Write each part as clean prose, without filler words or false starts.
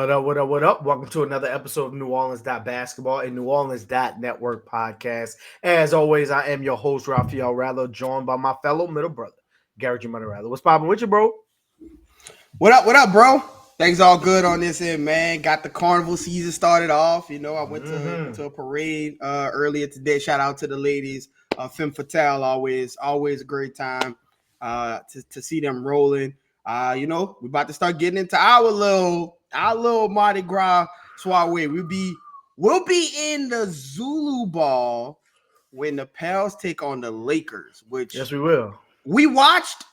What up, what up, what up? Welcome to another episode of New Orleans Basketball, a New Orleans Network podcast. As always, I am your host, Raphael Rattler, joined by my fellow middle brother, Garrick Raphael Rattler. What's poppin' with you, bro? What up, bro? Things all good on this end, man. Got the carnival season started off. I went to a parade earlier today. Shout out to the ladies. Femme Fatale, always a great time to see them rolling. We're about to start getting into our little Mardi Gras soiree. We'll be in the Zulu Ball when the Pels take on the Lakers, which yes, we will. We watched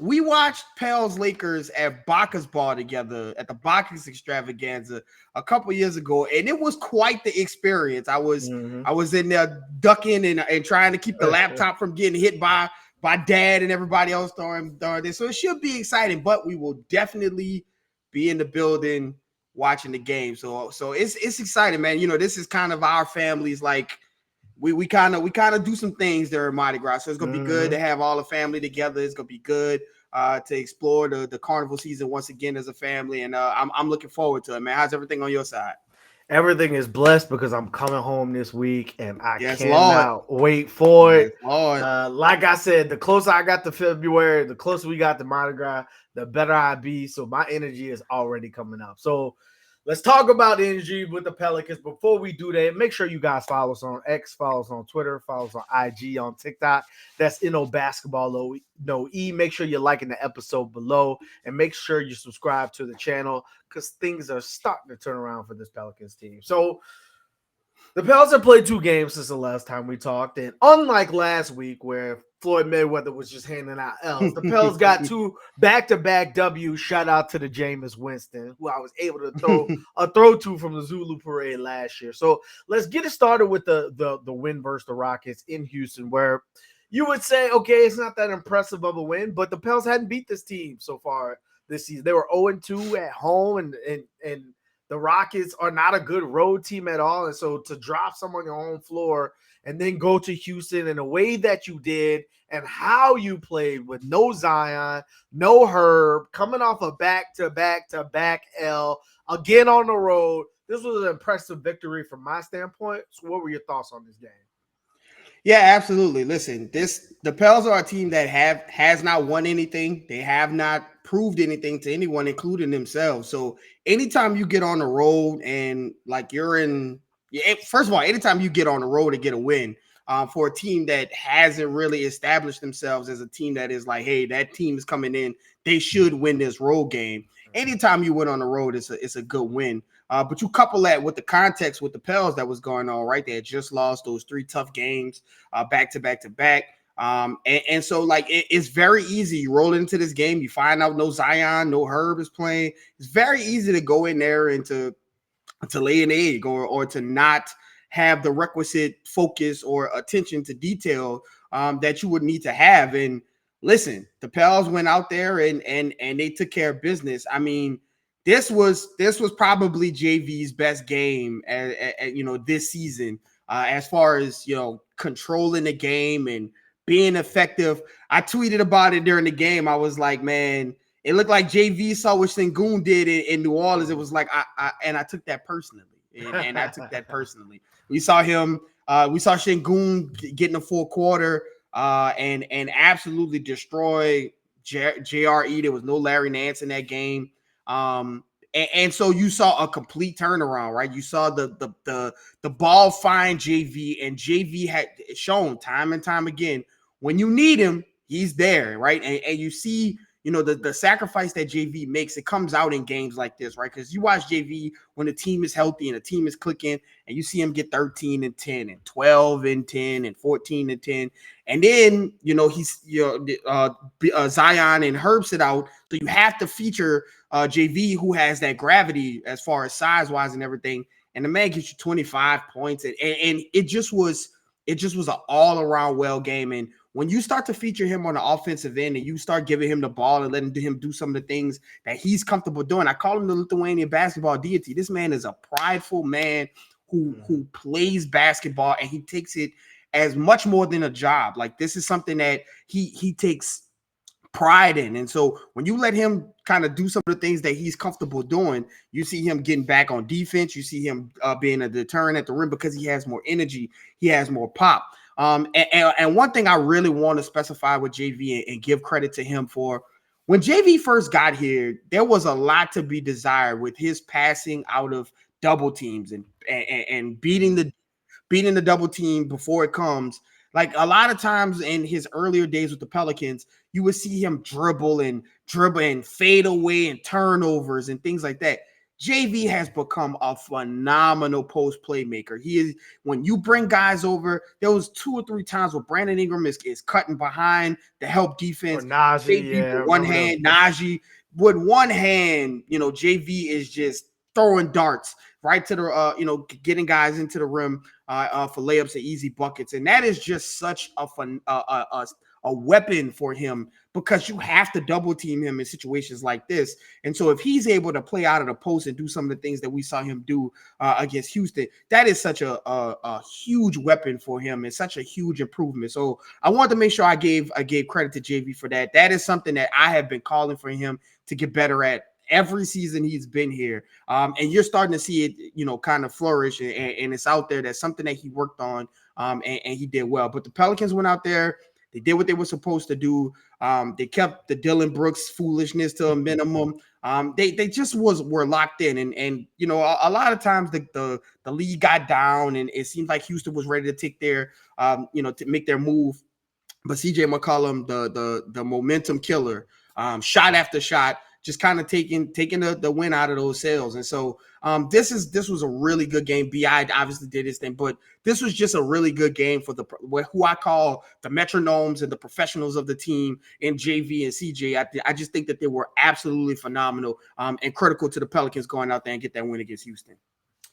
Pels Lakers at Bacchus Ball together at the Bacchus Extravaganza a couple years ago, and it was quite the experience. I was in there ducking and trying to keep the laptop from getting hit by Dad and everybody else during this. So it should be exciting, but we will definitely be in the building watching the game. So it's exciting, man. This is kind of our family's like. We kind of do some things during Mardi Gras, so it's gonna be good to have all the family together. It's gonna be good to explore the carnival season once again as a family, and I'm looking forward to it, man. How's everything on your side? Everything is blessed because I'm coming home this week, and I Yes, cannot wait for it. Lord. Like I said, the closer I got to February, the closer we got to Mardi Gras, the better I be. So my energy is already coming up. So let's talk about energy with the Pelicans. Before we do that, make sure you guys follow us on X, follow us on Twitter, follow us on IG, on TikTok. That's NO Basketball, no E. Make sure you're liking the episode below, and make sure you subscribe to the channel because things are starting to turn around for this Pelicans team. So the Pelicans have played 2 games since the last time we talked, and unlike last week where Floyd Mayweather was just handing out L's, the Pelicans got 2 back-to-back W's. Shout out to the Jameis Winston, who I was able to throw to from the Zulu Parade last year. So let's get it started with the win versus the Rockets in Houston, where you would say, okay, it's not that impressive of a win, but the Pelicans hadn't beat this team so far this season. They were 0-2 at home, and the Rockets are not a good road team at all. And so to drop some on your own floor and then go to Houston in the way that you did and how you played with no Zion, no Herb, coming off a back-to-back L, again on the road, this was an impressive victory from my standpoint. So what were your thoughts on this game? Yeah, absolutely. Listen, the Pels are a team that has not won anything. They have not proved anything to anyone, including themselves. So anytime you get on the road and like first of all, anytime you get on the road to get a win for a team that hasn't really established themselves as a team that is like, hey, that team is coming in, they should win this road game. Anytime you went on the road, it's a good win. But you couple that with the context with the Pels that was going on, right? They had just lost those 3 tough games back to back. And so, like, it's very easy. You roll into this game, you find out no Zion, no Herb is playing. It's very easy to go in there and to lay an egg or to not have the requisite focus or attention to detail that you would need to have. And listen, the Pels went out there and they took care of business. I mean, this was probably JV's best game, this season, as far as controlling the game and being effective. I tweeted about it during the game. I was like, man, it looked like JV saw what Sengun did in New Orleans. It was like I took that personally, and I took that personally. We saw him. We saw Sengun get in the fourth quarter and absolutely destroy JRE. There was no Larry Nance in that game. And so you saw a complete turnaround, right? You saw the ball find JV, and JV had shown time and time again when you need him, he's there, right? And you see, the sacrifice that JV makes, it comes out in games like this, right? Because you watch JV when the team is healthy and the team is clicking, and you see him get 13 and 10 and 12 and 10 and 14 and 10. And then, he's Zion and Herb sit out. So you have to feature JV, who has that gravity as far as size-wise and everything. And the man gets you 25 points. And it just was an all-around well game. And when you start to feature him on the offensive end and you start giving him the ball and letting him do some of the things that he's comfortable doing, I call him the Lithuanian basketball deity. This man is a prideful man who plays basketball, and he takes it as much more than a job. Like, this is something that he takes pride in. And so when you let him kind of do some of the things that he's comfortable doing, you see him getting back on defense. You see him being a deterrent at the rim because he has more energy. He has more pop. And one thing I really want to specify with JV and give credit to him for, when JV first got here, there was a lot to be desired with his passing out of double teams and beating the double team before it comes. Like a lot of times in his earlier days with the Pelicans, you would see him dribble and fade away and turnovers and things like that. JV has become a phenomenal post playmaker. He is, when you bring guys over, there was 2 or 3 times where Brandon Ingram is cutting behind the help defense. Or Najee, JV with one hand, Najee with one hand, JV is just throwing darts right to the, getting guys into the rim for layups and easy buckets. And that is just such a weapon for him, because you have to double team him in situations like this. And so if he's able to play out of the post and do some of the things that we saw him do against Houston, that is such a huge weapon for him and such a huge improvement. So I wanted to make sure I gave credit to JV for that. That is something that I have been calling for him to get better at every season he's been here. And you're starting to see it, kind of flourish, and it's out there. That's something that he worked on, and he did well. But the Pelicans went out there. They did what they were supposed to do. They kept the Dylan Brooks foolishness to a minimum. They just were locked in, and a lot of times the league got down, and it seemed like Houston was ready to take their to make their move. But CJ McCollum, the momentum killer, shot after shot, just kind of taking the win out of those sails. And so this was a really good game. BI obviously did his thing, but this was just a really good game for who I call the metronomes and the professionals of the team in JV and CJ. I just think that they were absolutely phenomenal and critical to the Pelicans going out there and get that win against Houston.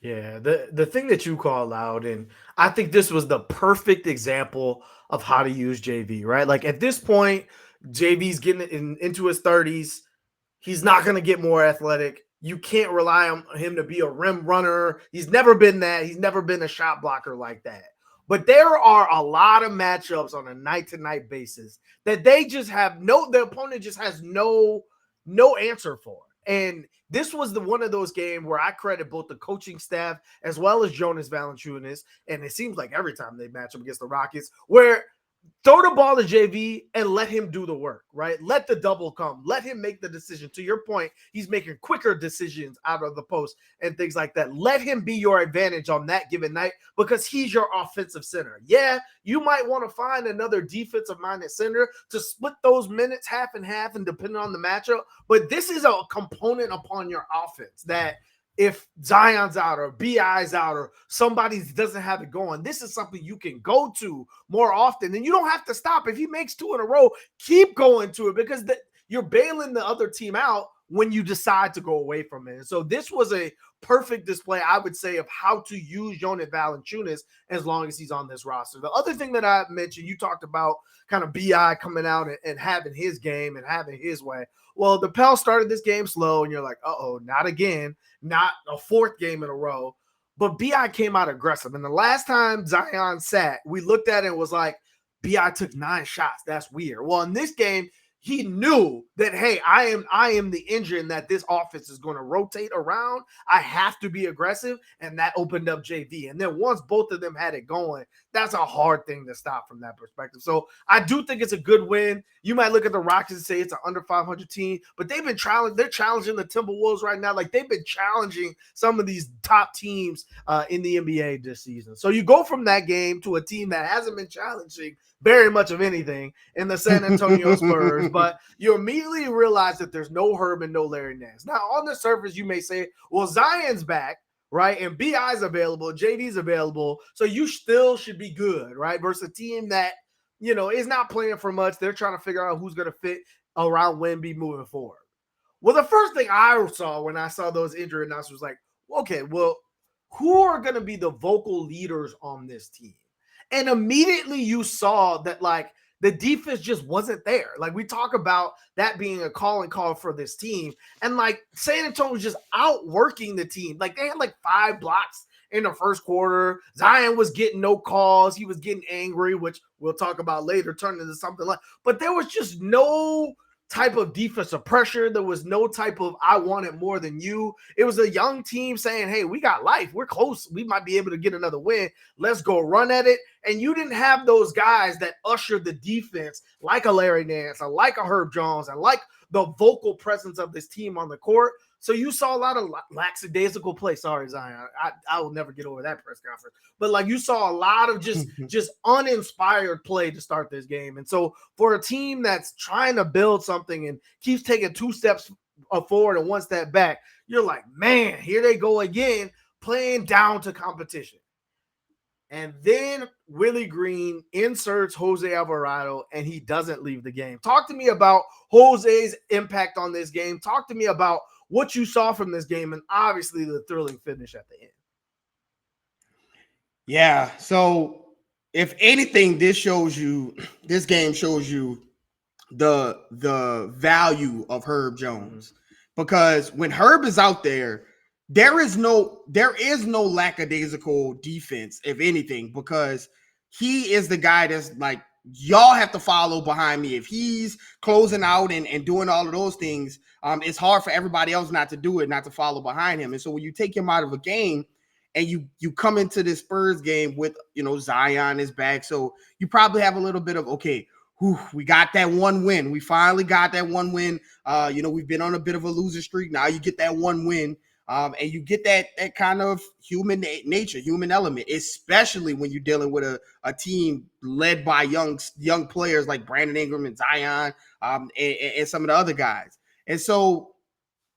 Yeah, the thing that you call out, and I think this was the perfect example of how to use JV, right? Like at this point, JV's getting into his 30s. He's not going to get more athletic. You can't rely on him to be a rim runner. He's never been that. He's never been a shot blocker like that. But there are a lot of matchups on a night-to-night basis that the opponent just has no answer for. And this was one of those games where I credit both the coaching staff as well as Jonas Valanciunas, and it seems like every time they match up against the Rockets, where throw the ball to JV and let him do the work, right? Let the double come. Let him make the decision. To your point, he's making quicker decisions out of the post and things like that. Let him be your advantage on that given night because he's your offensive center. Yeah, you might want to find another defensive-minded center to split those minutes half and half and depending on the matchup, but this is a component upon your offense that if Zion's out or BI's out or somebody doesn't have it going, this is something you can go to more often. And you don't have to stop. If he makes 2 in a row, keep going to it because you're bailing the other team out when you decide to go away from it. And so this was a perfect display, I would say, of how to use Jonas Valanciunas as long as he's on this roster. The other thing that I mentioned, you talked about kind of BI coming out and having his game and having his way. Well, the Pels started this game slow, and you're like, uh-oh, not again, not a 4th game in a row. But BI came out aggressive. And the last time Zion sat, we looked at it and was like, BI took 9 shots. That's weird. Well, in this game, he knew that, hey, I am the engine that this offense is going to rotate around. I have to be aggressive, and that opened up JV. And then once both of them had it going, that's a hard thing to stop from that perspective. So I do think it's a good win. You might look at the Rockets and say it's an under 500 team, but they've been they're challenging the Timberwolves right now. Like they've been challenging some of these top teams in the NBA this season. So you go from that game to a team that hasn't been challenging very much of anything in the San Antonio Spurs, but you immediately realize that there's no Herb and no Larry Nance. Now, on the surface, you may say, well, Zion's back, right? And BI's available, JD's available, so you still should be good, right? Versus a team that, is not playing for much. They're trying to figure out who's going to fit around Wemby moving forward. Well, the first thing I saw when I saw those injury announcements was like, okay, well, who are going to be the vocal leaders on this team? And immediately you saw that, like, the defense just wasn't there. Like, we talk about that being a calling call for this team. And, like, San Antonio was just outworking the team. Like, they had, 5 blocks in the first quarter. Zion was getting no calls. He was getting angry, which we'll talk about later, turned into something like – but there was just no type of defensive pressure. There was no type of I want it more than you. It was a young team saying, hey, we got life. We're close. We might be able to get another win. Let's go run at it. And you didn't have those guys that ushered the defense like a Larry Nance or like a Herb Jones and like the vocal presence of this team on the court. So you saw a lot of lackadaisical play. Sorry, Zion. I will never get over that press conference. But like you saw a lot of just uninspired play to start this game. And so for a team that's trying to build something and keeps taking 2 steps forward and 1 step back, you're like, man, here they go again, playing down to competition. And then Willie Green inserts Jose Alvarado, and he doesn't leave the game. Talk to me about Jose's impact on this game. Talk to me about what you saw from this game, and obviously the thrilling finish at the end. Yeah, so if anything, this game shows you the value of Herb Jones. Because when Herb is out there, there is no lackadaisical defense, if anything, because he is the guy that's like, y'all have to follow behind me. If he's closing out and doing all of those things, it's hard for everybody else not to do it, not to follow behind him. And so when you take him out of a game and you come into this Spurs game with, Zion is back. So you probably have a little bit of, okay, we got that one win. We finally got that one win. We've been on a bit of a loser streak. Now you get that one win. And you get that kind of human nature, human element, especially when you're dealing with a team led by young players like Brandon Ingram and Zion and some of the other guys. And so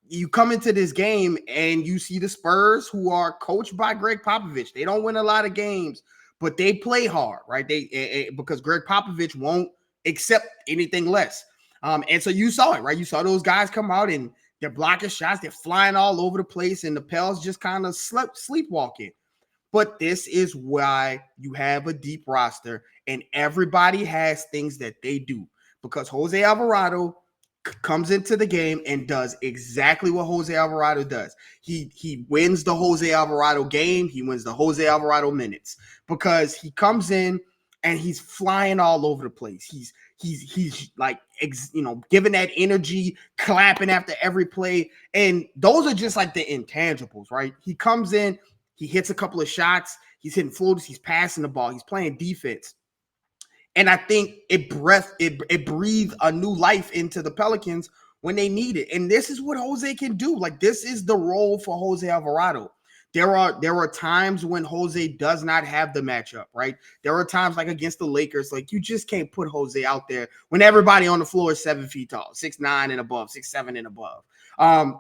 you come into this game and you see the Spurs, who are coached by Greg Popovich. They don't win a lot of games, but they play hard, right? Because Greg Popovich won't accept anything less. And so you saw it, right? You saw those guys come out and they're blocking shots. They're flying all over the place, and the Pels just kind of sleepwalking. But this is why you have a deep roster, and everybody has things that they do. Because Jose Alvarado comes into the game and does exactly what Jose Alvarado does. He wins the Jose Alvarado game. He wins the Jose Alvarado minutes because he comes in and he's flying all over the place. He's like, giving that energy, clapping after every play. And those are just like the intangibles, right? He comes in, he hits a couple of shots, he's hitting floaters, he's passing the ball, he's playing defense. And I think it breathed a new life into the Pelicans when they need it. And this is what Jose can do. Like, this is the role for Jose Alvarado. There are times when Jose does not have the matchup, right? There are times like against the Lakers, like you just can't put Jose out there when everybody on the floor is 7 feet tall, 6'9" and above, 6'7" and above.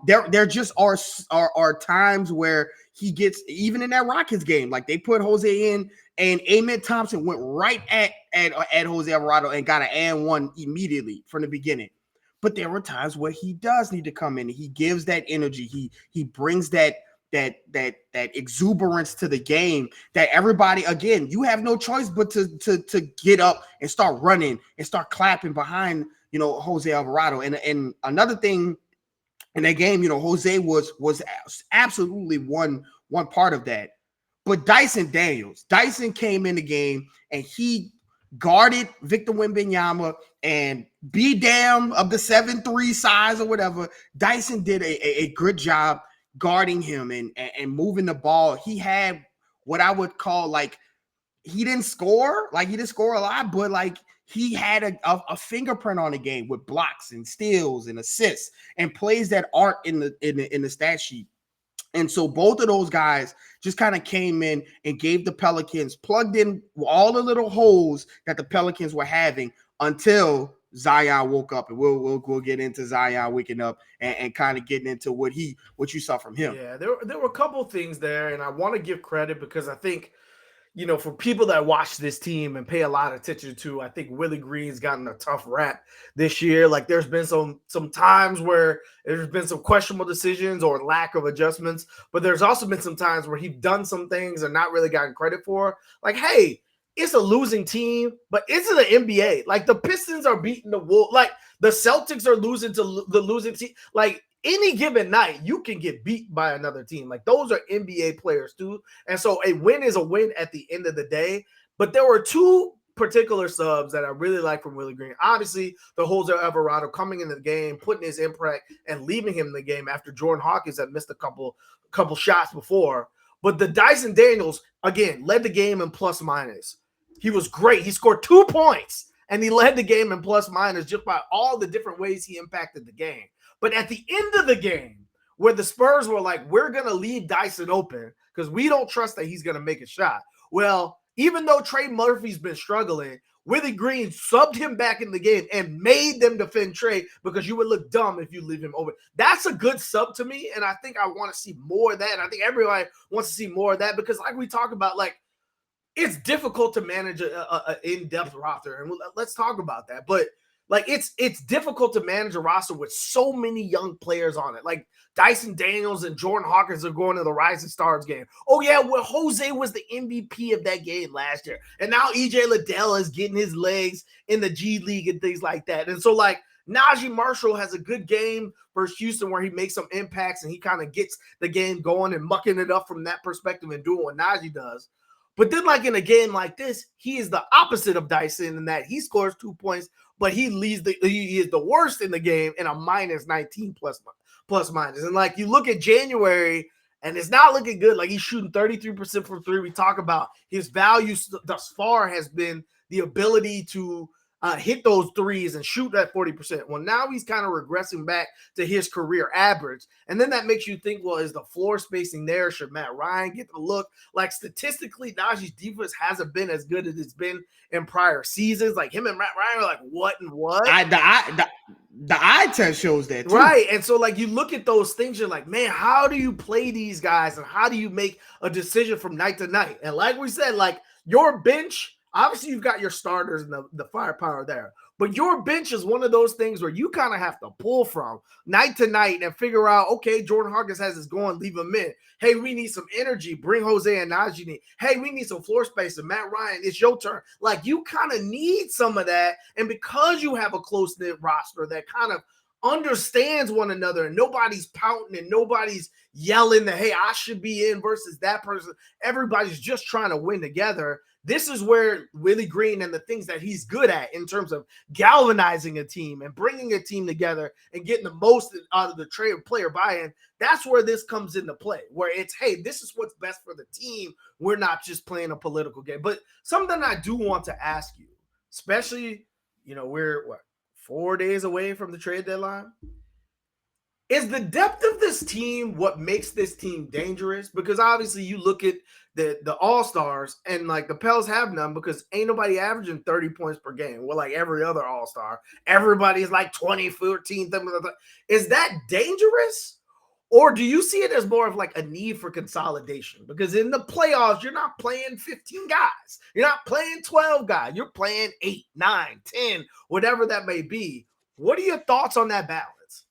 There just are times where he gets, even in that Rockets game, like they put Jose in and Klay Thompson went right at Jose Alvarado and got an and one immediately from the beginning. But there were times where he does need to come in. He gives that energy. He brings that exuberance to the game that everybody, again, you have no choice but to get up and start running and start clapping behind, Jose Alvarado. And another thing in that game, Jose was absolutely one part of that. But Dyson came in the game and he guarded Victor Wembanyama, and be damn of the 7'3" size or whatever. Dyson did a good job guarding him and moving the ball. He had what I would call, like, he didn't score a lot, but like he had a fingerprint on the game with blocks and steals and assists and plays that aren't in the stat sheet. And so both of those guys just kind of came in and gave the Pelicans, plugged in all the little holes that the Pelicans were having until Zion woke up. And we'll get into Zion waking up and kind of getting into what you saw from him. Yeah, there were a couple things there, and I want to give credit because I think, for people that watch this team and pay a lot of attention to, I think Willie Green's gotten a tough rap this year. Like, there's been some times where there's been some questionable decisions or lack of adjustments, but there's also been some times where he's done some things and not really gotten credit for. Like, hey, it's a losing team, but it's the NBA. Like, the Pistons are beating the Wolves. Like, the Celtics are losing to the losing team. Like, any given night, you can get beat by another team. Like, those are NBA players too. And so a win is a win at the end of the day. But there were two particular subs that I really like from Willie Green. Obviously, the Jose Alvarado coming in the game, putting his imprint, and leaving him in the game after Jordan Hawkins had missed a couple shots before. But the Dyson Daniels, again, led the game in plus minus. He was great. He scored 2 points, and he led the game in plus minus just by all the different ways he impacted the game. But at the end of the game, where the Spurs were like, we're going to leave Dyson open because we don't trust that he's going to make a shot. Well, even though Trey Murphy's been struggling, Willie Green subbed him back in the game and made them defend Trey because you would look dumb if you leave him open. That's a good sub to me, and I think I want to see more of that. And I think everybody wants to see more of that because like we talk about, like, it's difficult to manage a in-depth roster, and let's talk about that. But like it's difficult to manage a roster with so many young players on it. Like Dyson Daniels and Jordan Hawkins are going to the Rising Stars game. Oh yeah, well Jose was the MVP of that game last year, and now EJ Liddell is getting his legs in the G League and things like that. And so like Najee Marshall has a good game versus Houston where he makes some impacts and he kind of gets the game going and mucking it up from that perspective and doing what Najee does. But then, like in a game like this, he is the opposite of Dyson in that he scores 2 points, but he is the worst in the game in a minus 19 plus minus. And like you look at January, and it's not looking good. Like he's shooting 33% from three. We talk about his value thus far has been the ability to hit those threes and shoot that 40%. Well, now he's kind of regressing back to his career average. And then that makes you think, well, is the floor spacing there? Should Matt Ryan get the look? Like statistically, Najee's defense hasn't been as good as it's been in prior seasons. Like him and Matt Ryan are like, what and what? The eye test shows that too. Right. And so like you look at those things, you're like, man, how do you play these guys? And how do you make a decision from night to night? And like we said, like your bench, obviously, you've got your starters and the firepower there. But your bench is one of those things where you kind of have to pull from night to night and figure out, okay, Jordan Hawkins has his going, leave him in. Hey, we need some energy. Bring Jose and Najee in. Hey, we need some floor space. And Matt Ryan, it's your turn. Like, you kind of need some of that. And because you have a close-knit roster that kind of understands one another and nobody's pouting and nobody's yelling that, hey, I should be in versus that person. Everybody's just trying to win together. This is where Willie Green and the things that he's good at in terms of galvanizing a team and bringing a team together and getting the most out of the player buy-in. That's where this comes into play, where it's, hey, this is what's best for the team. We're not just playing a political game. But something I do want to ask you, especially, we're 4 days away from the trade deadline. Is the depth of this team what makes this team dangerous? Because obviously you look at the All-Stars and like the Pels have none because ain't nobody averaging 30 points per game. Well, like every other All-Star, everybody's like 20, 14. Is that dangerous? Or do you see it as more of like a need for consolidation? Because in the playoffs, you're not playing 15 guys. You're not playing 12 guys. You're playing 8, 9, 10, whatever that may be. What are your thoughts on that balance?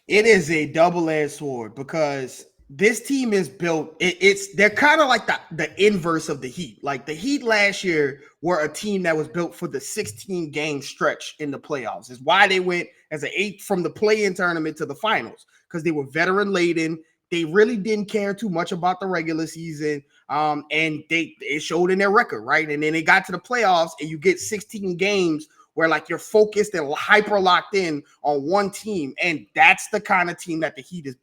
It is a double-edged sword because this team is built. They're kind of like the inverse of the Heat. Like the Heat last year were a team that was built for the 16-game stretch in the playoffs. It's why they went as an 8 from the play-in tournament to the finals because they were veteran-laden. They really didn't care too much about the regular season, and it showed in their record, right? And then they got to the playoffs, and you get 16 games where like you're focused and hyper locked in on one team. And that's the kind of team that the Heat is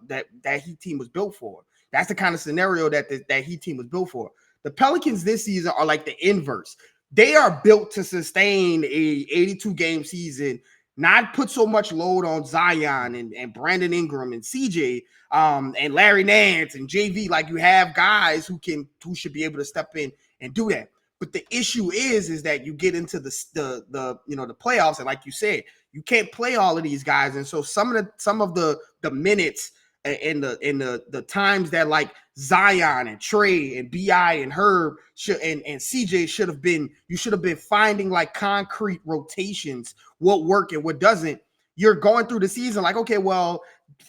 that Heat team was built for. That's the kind of scenario that that Heat team was built for. The Pelicans this season are like the inverse. They are built to sustain a 82-game season, not put so much load on Zion and Brandon Ingram and CJ and Larry Nance and JV. Like you have guys who should be able to step in and do that. But the issue is that you get into the playoffs, and like you said, you can't play all of these guys, and so some of the minutes and the times that like Zion and Trey and Bi and Herb and CJ should have been finding like concrete rotations, what work and what doesn't. You're going through the season like, okay, well,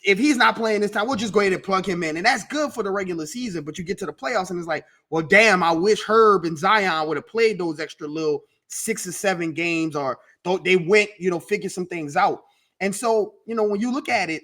if he's not playing this time, we'll just go ahead and plug him in. And that's good for the regular season. But you get to the playoffs and it's like, well, damn, I wish Herb and Zion would have played those extra little 6 or 7 games, or they went, figure some things out. And so, when you look at it,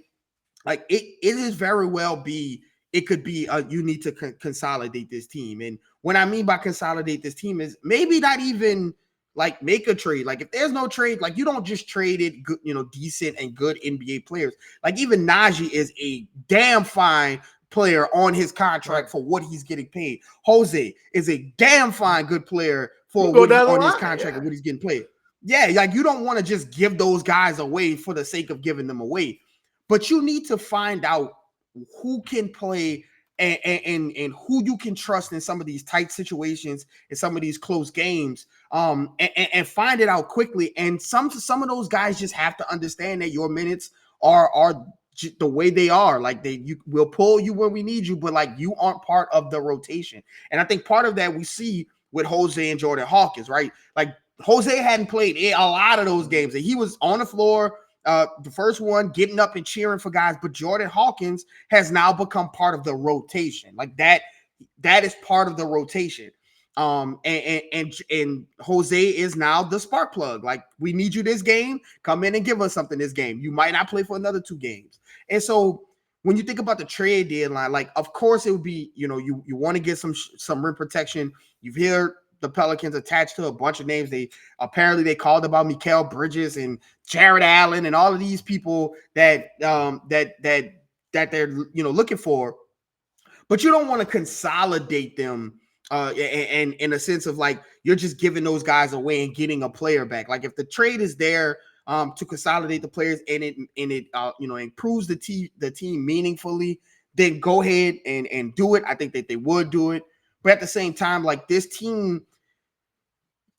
like it is very well it could be you need to consolidate this team. And What I mean by consolidate this team is maybe not even like make a trade. Like if there's no trade, like you don't just trade it, good, decent and good NBA players. Like even Najee is a damn fine player on his contract for what he's getting paid. Jose is a damn fine good player for what on his contract and what he's getting paid. Yeah, like you don't want to just give those guys away for the sake of giving them away, but you need to find out who can play and who you can trust in some of these tight situations, in some of these close games, and find it out quickly. And some of those guys just have to understand that your minutes are the way they are. Like you will pull you when we need you, but like you aren't part of the rotation. And I think part of that we see with Jose and Jordan Hawkins, right? Like Jose hadn't played a lot of those games, and he was on the floor. The first one, getting up and cheering for guys, but Jordan Hawkins has now become part of the rotation. Like that is part of the rotation. And Jose is now the spark plug. Like, we need you this game. Come in and give us something this game. You might not play for another 2 games. And so when you think about the trade deadline, like, of course it would be, you want to get some rim protection. You've heard the Pelicans attached to a bunch of names. They called about Mikal Bridges and Jared Allen and all of these people that they're looking for, but you don't want to consolidate them and in a sense of like you're just giving those guys away and getting a player back. Like if the trade is there to consolidate the players and it improves the team meaningfully, then go ahead and do it. I think that they would do it. But at the same time, like this team,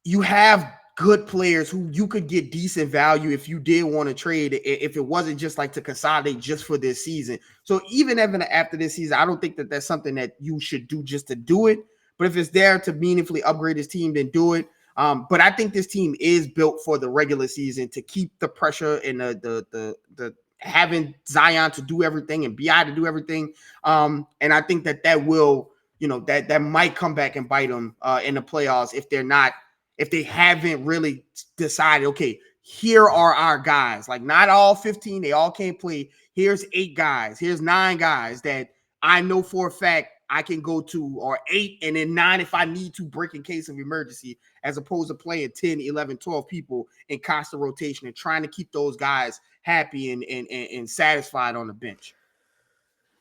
you have good players who you could get decent value if you did want to trade, if it wasn't just like to consolidate just for this season. So even after this season, I don't think that that's something that you should do just to do it. But if it's there to meaningfully upgrade his team, then do it. But I think this team is built for the regular season to keep the pressure and the having Zion to do everything and BI to do everything. And I think that will, that might come back and bite them in the playoffs if they haven't really decided, okay, here are our guys. Like not all 15, they all can't play. Here's 8 guys. Here's 9 guys that I know for a fact I can go to, or 8 and then 9 if I need to break in case of emergency, as opposed to playing 10, 11, 12 people in constant rotation and trying to keep those guys happy and satisfied on the bench.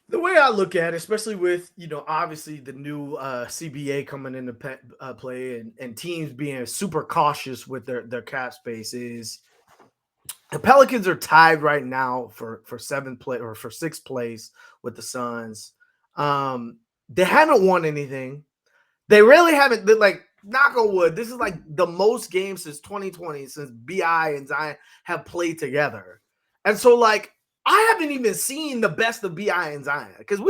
The way I look at it, especially with, obviously the new CBA coming into play and teams being super cautious with their cap space, is the Pelicans are tied right now for 6th place with the Suns. They haven't won anything. They really haven't. Like, knock on wood, this is like the most games since 2020 since BI and Zion have played together. And so, like, I haven't even seen the best of BI and Zion because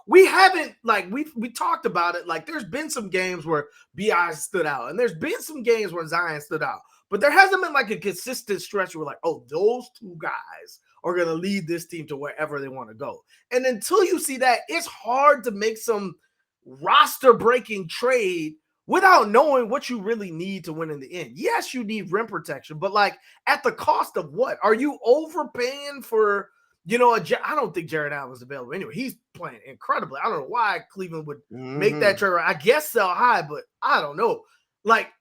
we haven't, like, we talked about it. Like, there's been some games where BI stood out and there's been some games where Zion stood out, but there hasn't been like a consistent stretch where like, oh, those 2 guys are going to lead this team to wherever they want to go. And until you see that, it's hard to make some roster breaking trade without knowing what you really need to win in the end. Yes, you need rim protection, but like at the cost of what? Are you overpaying for, I don't think Jared Allen is available anyway. He's playing incredibly. I don't know why Cleveland would make that trade. I guess sell high, but I don't know. Like,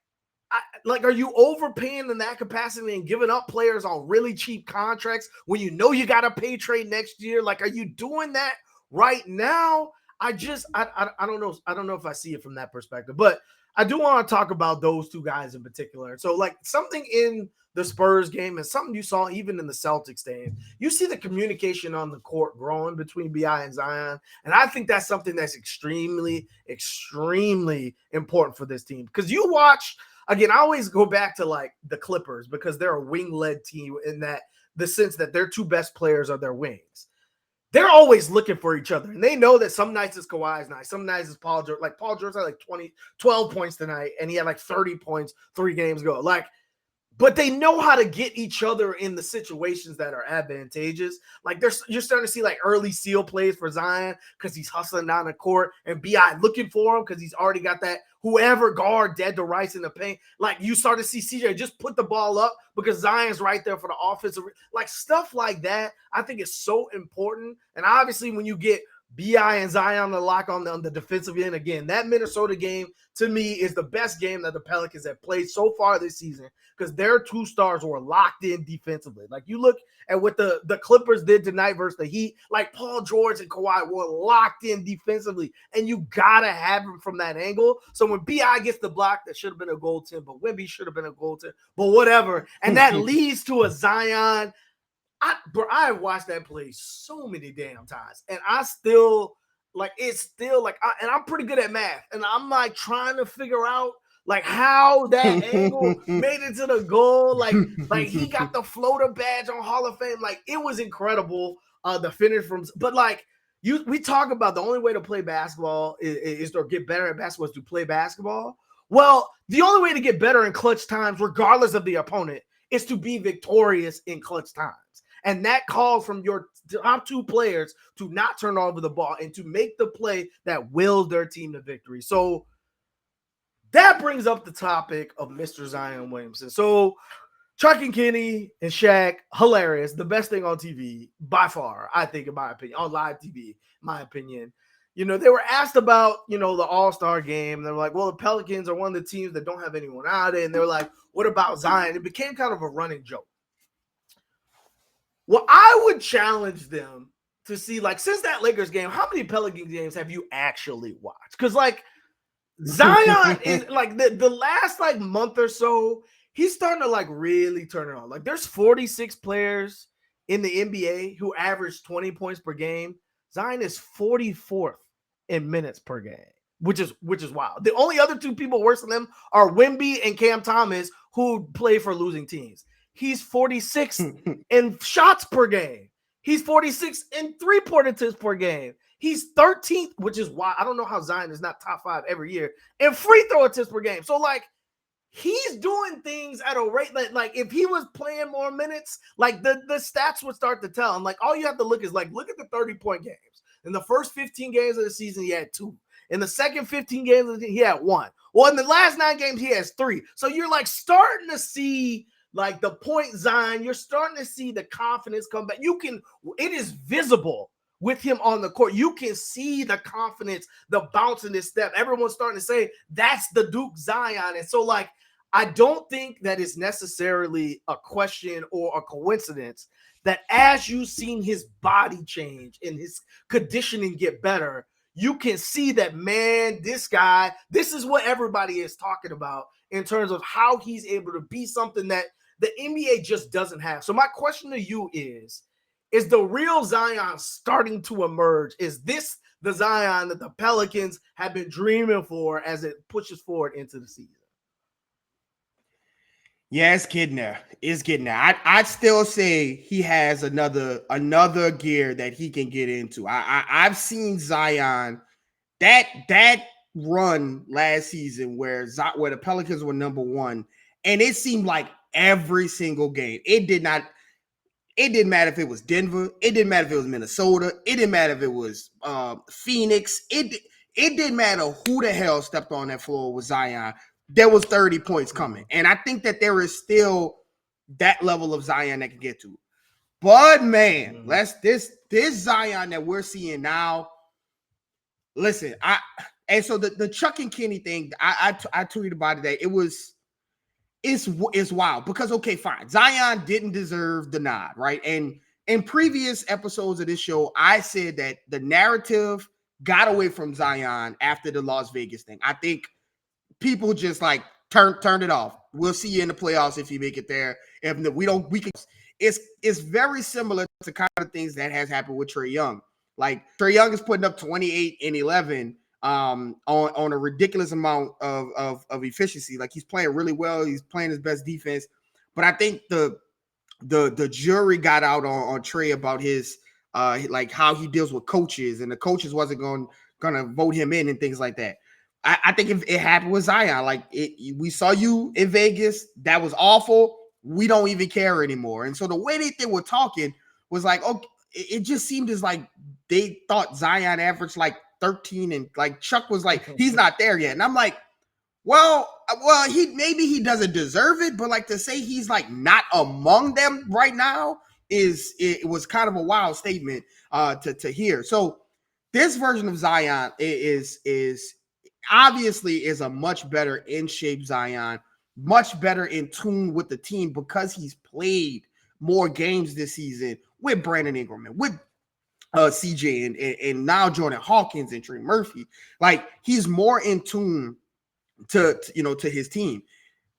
are you overpaying in that capacity and giving up players on really cheap contracts when you know you got to pay trade next year? Like, are you doing that right now? I don't know. I don't know if I see it from that perspective, but I do want to talk about those 2 guys in particular. So, like, something in the Spurs game and something you saw even in the Celtics game, you see the communication on the court growing between BI and Zion. And I think that's something that's extremely, extremely important for this team. Because you watch, again, I always go back to like the Clippers because they're a wing-led team in that the sense that their 2 best players are their wings. They're always looking for each other. And they know that some nights it's Kawhi's night. Some nights it's Paul George. Like Paul George had like 12 points tonight, and he had like 30 points 3 games ago. Like, but they know how to get each other in the situations that are advantageous. Like you're starting to see like early seal plays for Zion because he's hustling down the court, and BI looking for him because he's already got that whoever guard dead to rights in the paint. Like you start to see CJ just put the ball up because Zion's right there for the offensive. Like stuff like that, I think is so important. And obviously when you get BI and Zion the lock on the defensive end. Again, that Minnesota game to me is the best game that the Pelicans have played so far this season because their two stars were locked in defensively. Like you look at what the Clippers did tonight versus the Heat, like Paul George and Kawhi were locked in defensively, and you gotta have him from that angle. So when BI gets the block, that should have been a goaltend, but Wemby should have been a goaltend, but whatever. And that leads to a Zion. I watched that play so many damn times, and I still like it's still like, and I'm pretty good at math, and I'm like trying to figure out like how that angle made it to the goal. Like he got the floater badge on Hall of Fame. Like it was incredible. The finish from, but like we talk about the only way to play basketball is to get better at basketball is to play basketball. Well, the only way to get better in clutch times, regardless of the opponent, is to be victorious in clutch times. And that calls from your top two players to not turn over the ball and to make the play that wills their team to victory. So that brings up the topic of Mr. Zion Williamson. So Chuck and Kenny and Shaq, hilarious. The best thing on TV by far, I think, in my opinion, on live TV, my opinion. You know, they were asked about, you know, the All-Star game. They're like, well, the Pelicans are one of the teams that don't have anyone out. And they're like, what about Zion? It became kind of a running joke. Well, I would challenge them to see, like, since that Lakers game, how many Pelicans games have you actually watched? Because, like, Zion is, like, the last, like, month or so, he's starting to, like, really turn it on. Like, there's 46 players in the NBA who average 20 points per game. Zion is 44th in minutes per game, which is wild. The only other two people worse than them are Wemby and Cam Thomas, who play for losing teams. He's 46th in shots per game. He's 46th in three-point attempts per game. He's 13th, which is why I don't know how Zion is not top 5 every year, in free throw attempts per game. So, like, he's doing things at a rate that, like, if he was playing more minutes, like, the stats would start to tell him. Like, all you have to look is, like, look at the 30-point games. In the first 15 games of the season, he had 2. In the second 15 games of the season, he had 1. Well, in the last 9 games, he has 3. So you're, like, starting to see, like, the point Zion, you're starting to see the confidence come back. It is visible with him on the court. You can see the confidence, the bounce in his step. Everyone's starting to say, that's the Duke Zion. And so, like, I don't think that it's necessarily a question or a coincidence that as you've seen his body change and his conditioning get better, you can see that, man, this guy, this is what everybody is talking about in terms of how he's able to be something that the NBA just doesn't have. So my question to you is the real Zion starting to emerge? Is this the Zion that the Pelicans have been dreaming for as it pushes forward into the season? Yeah, it's getting there. It's getting there. I'd still say he has another gear that he can get into. I've seen Zion that run last season where the Pelicans were number 1, and it seemed like every single game. It didn't matter if it was Denver. It didn't matter if it was Minnesota. It didn't matter if it was Phoenix. It didn't matter who the hell stepped on that floor with Zion. There was 30 points coming. And I think that there is still that level of Zion that can get to. But, man, this Zion that we're seeing now, listen, so the Chuck and Kenny thing, I tweeted about it today. It's wild because, okay, fine. Zion didn't deserve the nod, right? And in previous episodes of this show, I said that the narrative got away from Zion after the Las Vegas thing. I think people just like turned it off. We'll see you in the playoffs if you make it there. If we don't, we can. It's very similar to kind of things that has happened with Trey Young. Like Trey Young is putting up 28 and 11 on a ridiculous amount of efficiency. Like he's playing really well. He's playing his best defense. But I think the jury got out on Trey about his like how he deals with coaches, and the coaches wasn't gonna vote him in and things like that. I think if it happened with Zion, like we saw you in Vegas, that was awful. We don't even care anymore. And so the way they were talking was like, okay, it just seemed as like they thought Zion averaged like 13, and like Chuck was like, he's not there yet. And I'm like, well, he doesn't deserve it, but like to say he's like not among them right now it was kind of a wild statement to hear. So this version of Zion is obviously is a much better in shape Zion, much better in tune with the team because he's played more games this season with Brandon Ingram and with CJ and now Jordan Hawkins and Trey Murphy. Like he's more in tune to his team.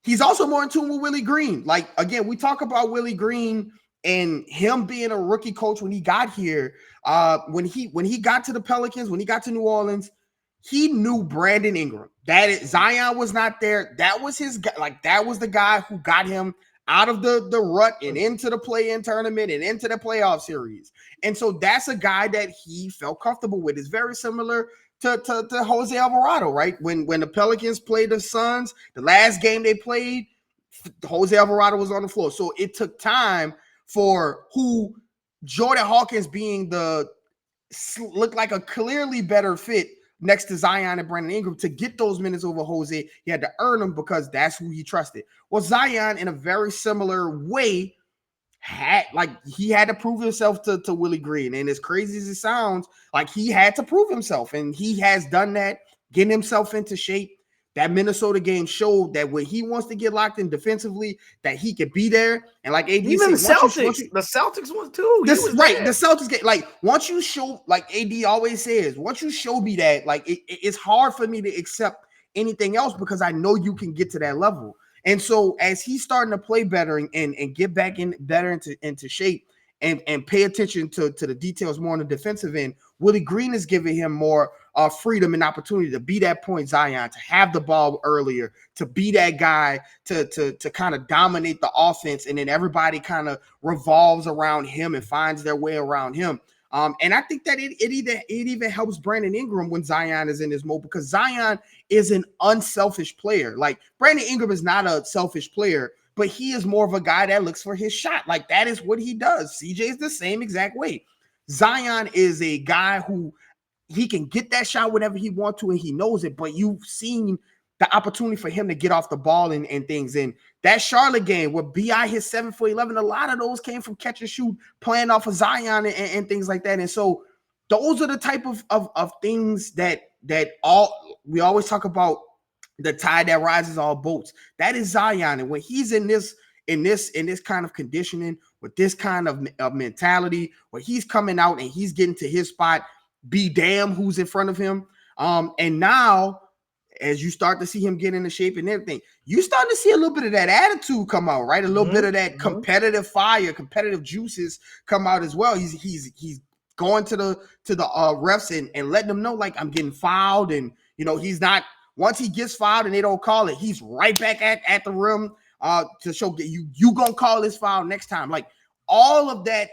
He's also more in tune with Willie Green. Like again, we talk about Willie Green and him being a rookie coach when he got here. When he got to the Pelicans, when he got to New Orleans, he knew Brandon Ingram. Zion was not there. That was his guy. Like that was the guy who got him out of the rut and into the play-in tournament and into the playoff series. And so that's a guy that he felt comfortable with. It's very similar to Jose Alvarado, right? When the Pelicans played the Suns, the last game they played, Jose Alvarado was on the floor. So it took time for Jordan Hawkins being looked like a clearly better fit next to Zion and Brandon Ingram to get those minutes over Jose. He had to earn them because that's who he trusted. Well, Zion, in a very similar way, he had to prove himself to Willie Green. And as crazy as it sounds, like he had to prove himself. And he has done that, getting himself into shape. That Minnesota game showed that when he wants to get locked in defensively, that he could be there. And like AD even said, the Celtics was too. The Celtics get like once you show, like AD always says, once you show me that, like it's hard for me to accept anything else because I know you can get to that level. And so as he's starting to play better and get back better into shape and pay attention to the details more on the defensive end, Willie Green is giving him more freedom and opportunity to be that point Zion, to have the ball earlier, to be that guy to kind of dominate the offense, and then everybody kind of revolves around him and finds their way around him. And I think that it even helps Brandon Ingram when Zion is in this mode because Zion is an unselfish player. Like Brandon Ingram is not a selfish player, but he is more of a guy that looks for his shot. Like that is what he does. CJ is the same exact way. Zion is a guy who he can get that shot whenever he wants to, and he knows it, but you've seen the opportunity for him to get off the ball and things. And that Charlotte game where B.I. hit 7 for 11, a lot of those came from catch and shoot, playing off of Zion and things like that. And so those are the type of things that we always talk about, the tide that rises all boats. That is Zion. And when he's in this kind of conditioning, with this kind of mentality, where he's coming out and he's getting to his spot, be damn who's in front of him. And now, as you start to see him get into shape and everything, you start to see a little bit of that attitude come out, right? A little bit of that competitive fire, competitive juices come out as well. He's going to the refs and letting them know, like, I'm getting fouled, and he's not. Once he gets fouled and they don't call it, he's right back at the rim to show you gonna call this foul next time. Like all of that,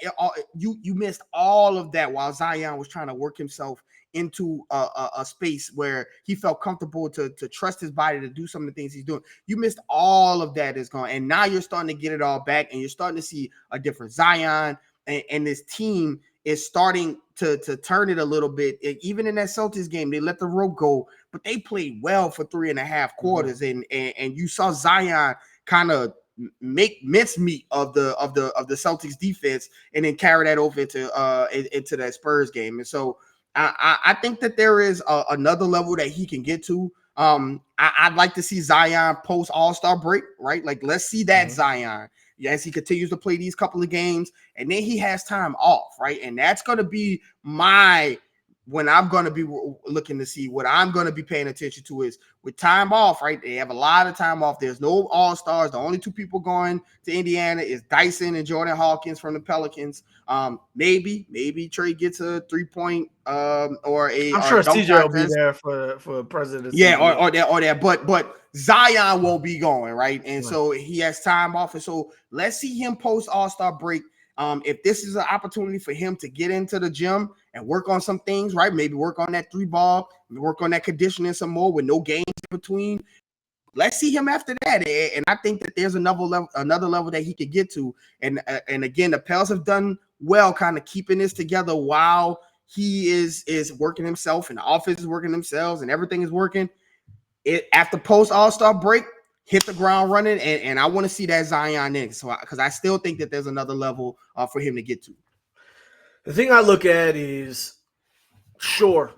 you missed all of that while Zion was trying to work himself into a space where he felt comfortable to trust his body to do some of the things he's doing. You missed all of that is gone, and now you're starting to get it all back, and you're starting to see a different Zion, and this team is starting to turn it a little bit. Even in that Celtics game, they let the rope go, but they played well for 3.5 quarters, and you saw Zion kind of make mincemeat of the Celtics defense, and then carry that over into that Spurs game. And so I think that there is another level that he can get to. I'd like to see Zion post All-Star break, right? Like let's see that Zion as he continues to play these couple of games, and then he has time off, right? And that's going to be when I'm going to be looking to see what I'm going to be paying attention to is with time off, right? They have a lot of time off. There's no All-Stars. The only two people going to Indiana is Dyson and Jordan Hawkins from the Pelicans. Maybe Trey gets a 3-point or a. I'm sure CJ will be there for president. Yeah, or that. But Zion won't be going, right? And so he has time off, and so let's see him post All-Star break. If this is an opportunity for him to get into the gym and work on some things, right? Maybe work on that 3-ball, work on that conditioning some more with no games in between. Let's see him after that. And I think that there's another level that he could get to. And again, the Pels have done well kind of keeping this together while he is working himself and the offense is working themselves and everything is working. After post All-Star break, hit the ground running, and I want to see that Zion in. So because I still think that there's another level for him to get to. The thing I look at is Sure,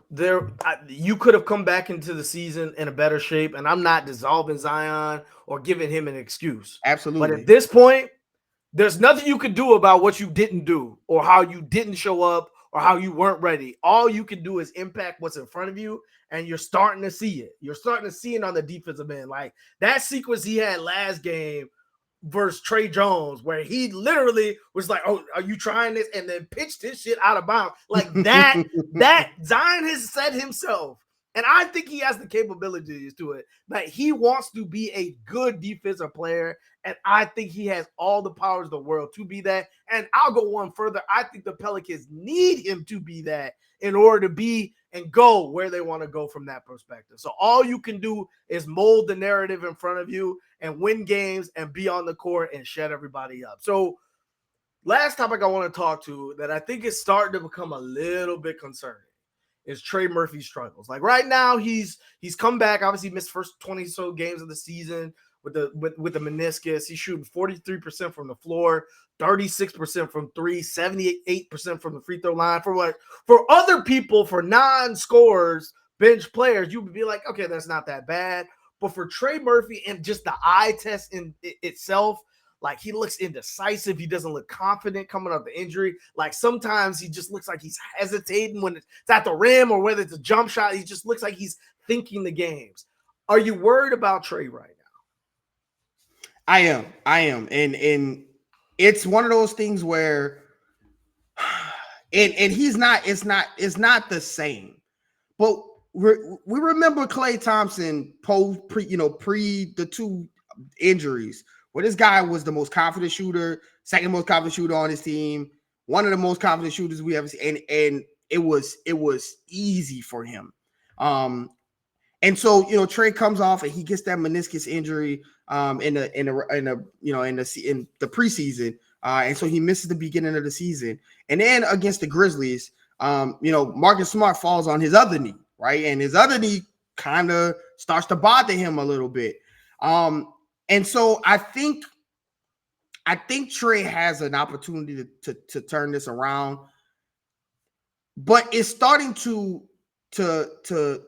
you could have come back into the season in a better shape, and I'm not dissolving Zion or giving him an excuse. But at Absolutely. this point, there's nothing you can do about what you didn't do or how you didn't show up or how you weren't ready. All you can do is impact what's in front of you, and you're starting to see it. You're starting to see it on the defensive end. Like that sequence he had last game versus Trey Jones, where he literally was like, "Oh, are you trying this?" and then pitched his shit out of bounds. Like that, that Zion has said himself, and I think he has the capabilities to it, that he wants to be a good defensive player, and I think he has all the powers of the world to be that. And I'll go one further. I think the Pelicans need him to be that in order to be and go where they want to go from that perspective. So all you can do is mold the narrative in front of you and win games and be on the court and shut everybody up. So last topic I want to talk to that I think is starting to become a little bit concerning is Trey Murphy's struggles. Like right now, he's come back. Obviously, missed first 20 so games of the season with the meniscus. He's shooting 43% from the floor, 36% from three, 78% from the free throw line. For other people, for non-scorers, bench players, you would be like, okay, that's not that bad. But for Trey Murphy and just the eye test in itself, like he looks indecisive. He doesn't look confident coming off the injury. Like sometimes he just looks like he's hesitating when it's at the rim or whether it's a jump shot. He just looks like he's thinking the games. Are you worried about Trey right now? I am. And it's one of those things where and he's not, it's not the same. But we remember Klay Thompson pre the two injuries, where this guy was the most confident shooter, second most confident shooter on his team, one of the most confident shooters we ever seen, and it was easy for him. And so Trey comes off and he gets that meniscus injury in the preseason, and so he misses the beginning of the season. And then against the Grizzlies, Marcus Smart falls on his other knee, right, and his other knee kind of starts to bother him a little bit. And so I think Trey has an opportunity to turn this around, but it's starting to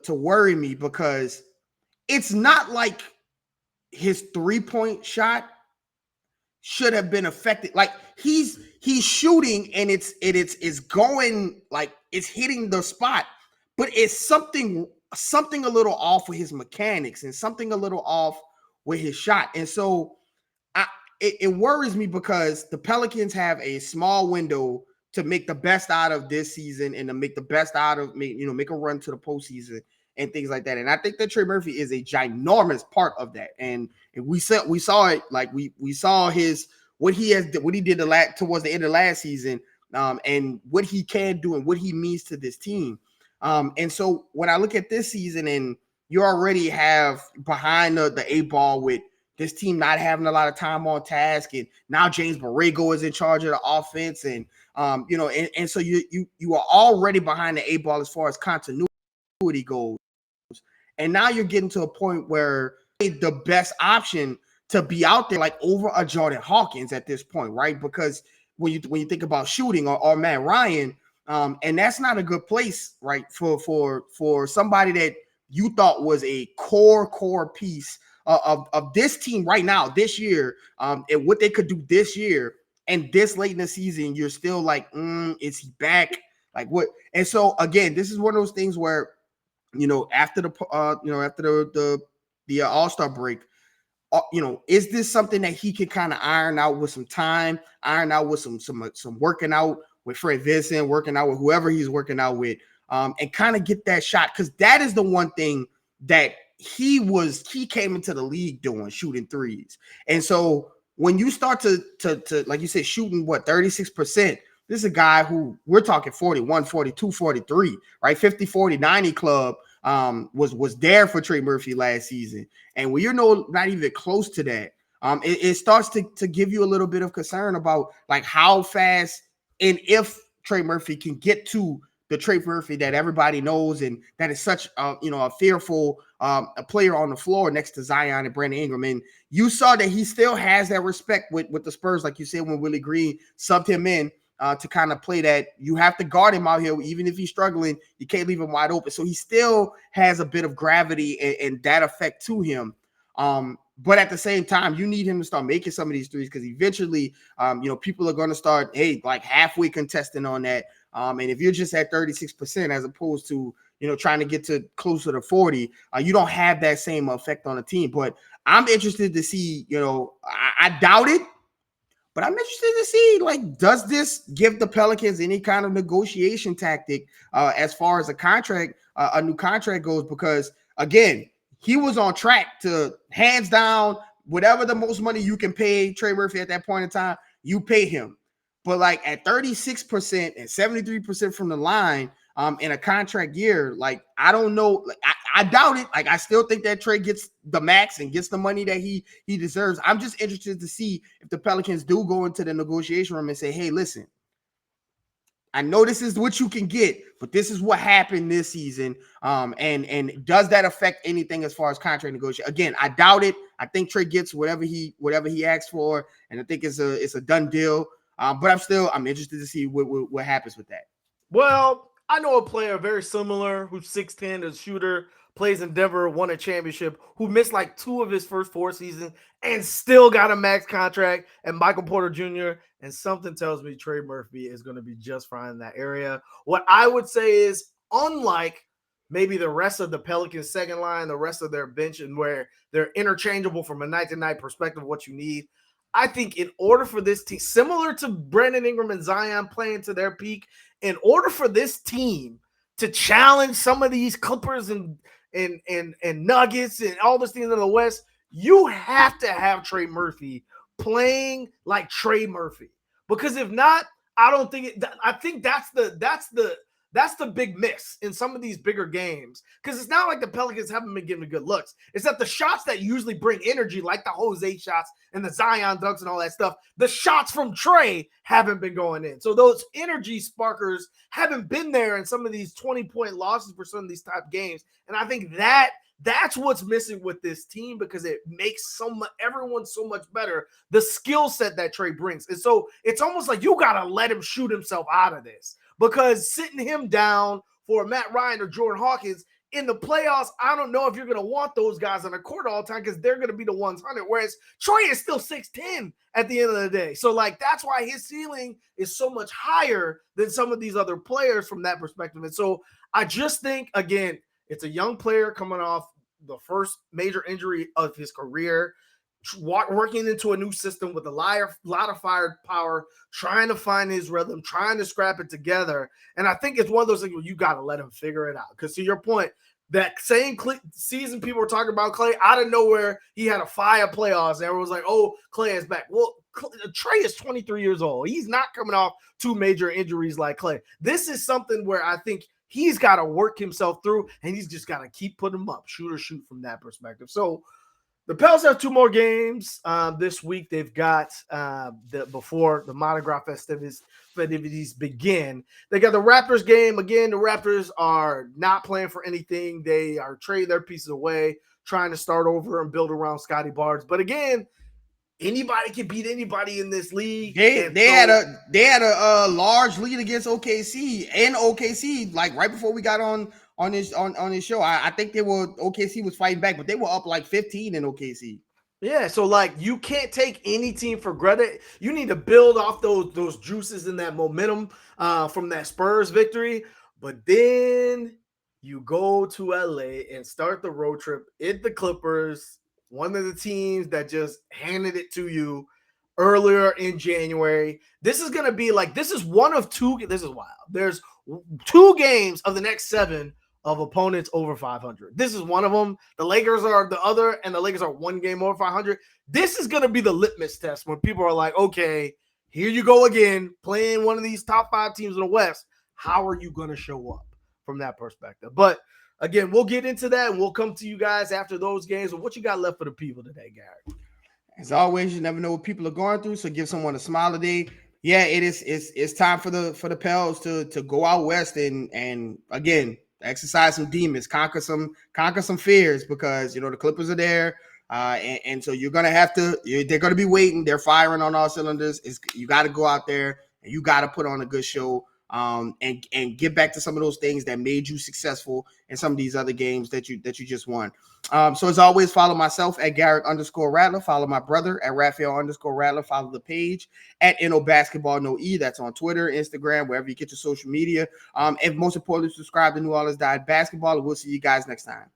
worry me because it's not like his 3-point shot should have been affected. Like he's shooting and it's going, like it's hitting the spot, but it's something a little off with his mechanics and something a little off with his shot. And so it worries me because the Pelicans have a small window to make the best out of this season and to make the best out of make a run to the postseason and things like that. And I think that Trey Murphy is a ginormous part of that. And we saw it, like we saw what he did towards the end of last season, and what he can do and what he means to this team. And so when I look at this season, and you already have behind the 8-ball with this team not having a lot of time on task, and now James Borrego is in charge of the offense, and and so you are already behind the 8-ball as far as continuity goes, and now you're getting to a point where the best option to be out there, like over a Jordan Hawkins at this point, right? Because when you think about shooting or Matt Ryan, and that's not a good place, right, for somebody that you thought was a core piece of this team right now, this year, and what they could do this year, and this late in the season, you're still like, is he back? Like what? And so again, this is one of those things where, after the All-Star break, is this something that he can kind of iron out with some time, iron out with some working out with Fred Vincent, working out with whoever he's working out with, and kind of get that shot? Because that is the one thing that he came into the league doing, shooting threes. And so when you start to like you said, shooting 36%, this is a guy who we're talking 41, 42, 43, right? 50, 40, 90 club was there for Trey Murphy last season. And when you're not even close to that, it starts to give you a little bit of concern about like how fast and if Trey Murphy can get to the Trey Murphy that everybody knows, and that is such a fearful a player on the floor next to Zion and Brandon Ingram. And you saw that he still has that respect with the Spurs, like you said, when Willie Green subbed him in. to kind of play that. You have to guard him out here. Even if he's struggling, you can't leave him wide open. So he still has a bit of gravity and that effect to him. But at the same time, you need him to start making some of these threes because eventually, people are going to start, like halfway contesting on that. And if you're just at 36% as opposed to, trying to get to closer to 40, you don't have that same effect on the team. But I'm interested to see, I doubt it, but I'm interested to see, does this give the Pelicans any kind of negotiation tactic as far as a new contract goes? Because, again, he was on track to, hands down, whatever the most money you can pay Trey Murphy at that point in time, you pay him. But, at 36% and 73% from the line in a contract year, I don't know. I doubt it. I still think that Trey gets the max and gets the money that he deserves. I'm just interested to see if the Pelicans do go into the negotiation room and say, hey, listen, I know this is what you can get, but this is what happened this season. And does that affect anything as far as contract negotiation? Again, I doubt it. I think Trey gets whatever he asks for, and I think it's a done deal. But I'm interested to see what happens with that. Well, I know a player very similar who's 6'10", a shooter, plays in Denver, won a championship, who missed 2 of his first 4 seasons and still got a max contract, and Michael Porter Jr., and something tells me Trey Murphy is going to be just fine in that area. What I would say is, unlike maybe the rest of the Pelicans second line, the rest of their bench, and where they're interchangeable from a night-to-night perspective of what you need, I think in order for this team, similar to Brandon Ingram and Zion playing to their peak, in order for this team to challenge some of these Clippers and Nuggets and all these things in the West, you have to have Trey Murphy playing like Trey Murphy. Because if not, I don't think it. I think that's the big miss in some of these bigger games. Because it's not like the Pelicans haven't been given good looks. It's that the shots that usually bring energy, like the Jose shots and the Zion dunks and all that stuff, the shots from Trey haven't been going in. So those energy sparkers haven't been there in some of these 20-point losses for some of these top games. And I think that's what's missing with this team, because it makes everyone so much better, the skill set that Trey brings. And so it's almost like you got to let him shoot himself out of this, because sitting him down for Matt Ryan or Jordan Hawkins in the playoffs, I don't know if you're going to want those guys on the court all the time, because they're going to be the 100, whereas Trey is still 6'10" at the end of the day. So that's why his ceiling is so much higher than some of these other players from that perspective. And so I just think, again, it's a young player coming off the first major injury of his career, working into a new system with a lot of firepower, trying to find his rhythm, trying to scrap it together. And I think it's one of those things where you got to let him figure it out. Because to your point, that same season people were talking about Klay, out of nowhere, he had a fire playoffs. And everyone was like, oh, Klay is back. Well, Trey is 23 years old. He's not coming off 2 major injuries like Klay. This is something where I think he's got to work himself through, and he's just got to keep putting him up, shoot from that perspective. So the Pels have 2 more games this week. They've got before the Mardi Gras festivities begin. They got the Raptors game. Again, the Raptors are not playing for anything. They are trading their pieces away, trying to start over and build around Scotty Barnes. But again, anybody can beat anybody in this league. They had a large lead against OKC, and OKC right before we got on this show. I think OKC was fighting back, but they were up 15 in OKC. Yeah, so you can't take any team for granted. You need to build off those juices and that momentum from that Spurs victory. But then you go to LA and start the road trip at the Clippers, one of the teams that just handed it to you earlier in January. This is going to be this is one of 2. This is wild. There's 2 games of the next 7 of opponents over 500. This is one of them. The Lakers are the other, and the Lakers are 1 game over 500. This is going to be the litmus test when people are like, okay, here you go again, playing one of these top 5 teams in the West. How are you going to show up from that perspective? But again, we'll get into that, and we'll come to you guys after those games. What you got left for the people today, Garrick? As always, you never know what people are going through, so give someone a smile today. Yeah, it's time for the Pels to go out west and again exercise some demons, conquer some fears, because the Clippers are there, and so you're gonna have to. They're gonna be waiting. They're firing on all cylinders. You got to go out there and you got to put on a good show. And get back to some of those things that made you successful in some of these other games that you just won. So as always, follow myself at Garrick_Rattler. Follow my brother at Raphael_Rattler. Follow the page at NO Basketball No E. That's on Twitter, Instagram, wherever you get your social media. And most importantly, subscribe to New Orleans Diet Basketball. And we'll see you guys next time.